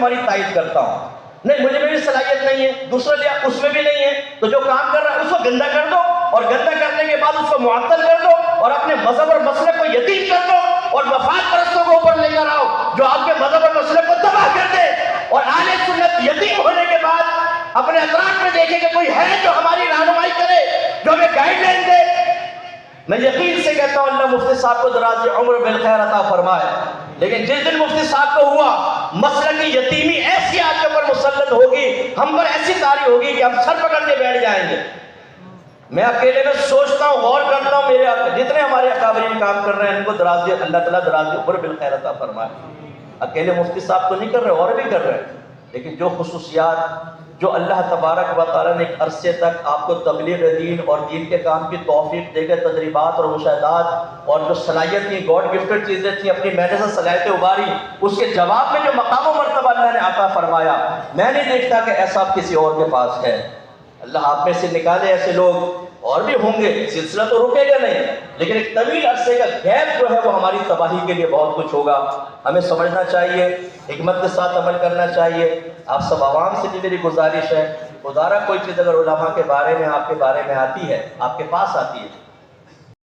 تمہاری تائید کرتا ہوں. نہیں مجھے بھی صلاحیت نہیں ہے, دوسرا لیا اس میں بھی نہیں ہے, تو جو کام کر رہا ہے اس کو گندا کر دو, اور گندا کرنے کے بعد اس کو معطل کر دو, اور اپنے مذہب اور مسئلے کو یتیم کر دو, اور وفات پرستوں کو اوپر لے کر آؤ جو آپ کے مذہب اور مسئلے کو تباہ کر دے. اور اہل سنت یتیم ہونے کے بعد اپنے اطراف میں دیکھیں کہ کوئی ہے جو ہماری رہنمائی کرے, جو ہمیں گائیڈ لائن دے. میں یقین سے کہتا ہوں اللہ مفتی صاحب کو دراز عمر بالخیر عطا فرمائے, لیکن جس دن مفتی صاحب کو ہوا مسئلہ کی یتیمی ایسی آپ کے اوپر مسلط ہوگی, ہم پر ایسی طاری ہوگی کہ ہم سر پکڑ کے بیٹھ جائیں گے. میں اکیلے میں سوچتا ہوں, غور کرتا ہوں, میرے جتنے ہمارے اکابرین کام کر رہے ہیں ان کو اللہ تعالیٰ دراز عمر بالخیر عطا فرمائے. اکیلے مفتی صاحب تو نہیں کر رہے, اور بھی کر رہے ہیں, لیکن جو خصوصیات جو اللہ تبارک و تعالیٰ نے ایک عرصے تک آپ کو تبلیغ دین اور دین کے کام کی توفیق دے کے تجربات اور مشاہدات اور جو صلاحیت تھی, گاڈ گفٹڈ چیزیں تھیں, اپنی محنت سے صلاحیتیں اباری, اس کے جواب میں جو مقام و مرتبہ اللہ نے عطا فرمایا, میں نہیں دیکھتا کہ ایسا کسی اور کے پاس ہے. اللہ آپ میں سے نکالے ایسے لوگ, اور بھی ہوں گے, سلسلہ تو رکے گا نہیں, لیکن ایک طویل عرصے کا گیپ جو ہے وہ ہماری تباہی کے لیے بہت کچھ ہوگا. ہمیں سمجھنا چاہیے, حکمت کے ساتھ عمل کرنا چاہیے. آپ سب عوام سے بھی میری گزارش ہے, خدا را کوئی چیز اگر علماء کے بارے میں آپ کے بارے میں آتی ہے, آپ کے پاس آتی ہے,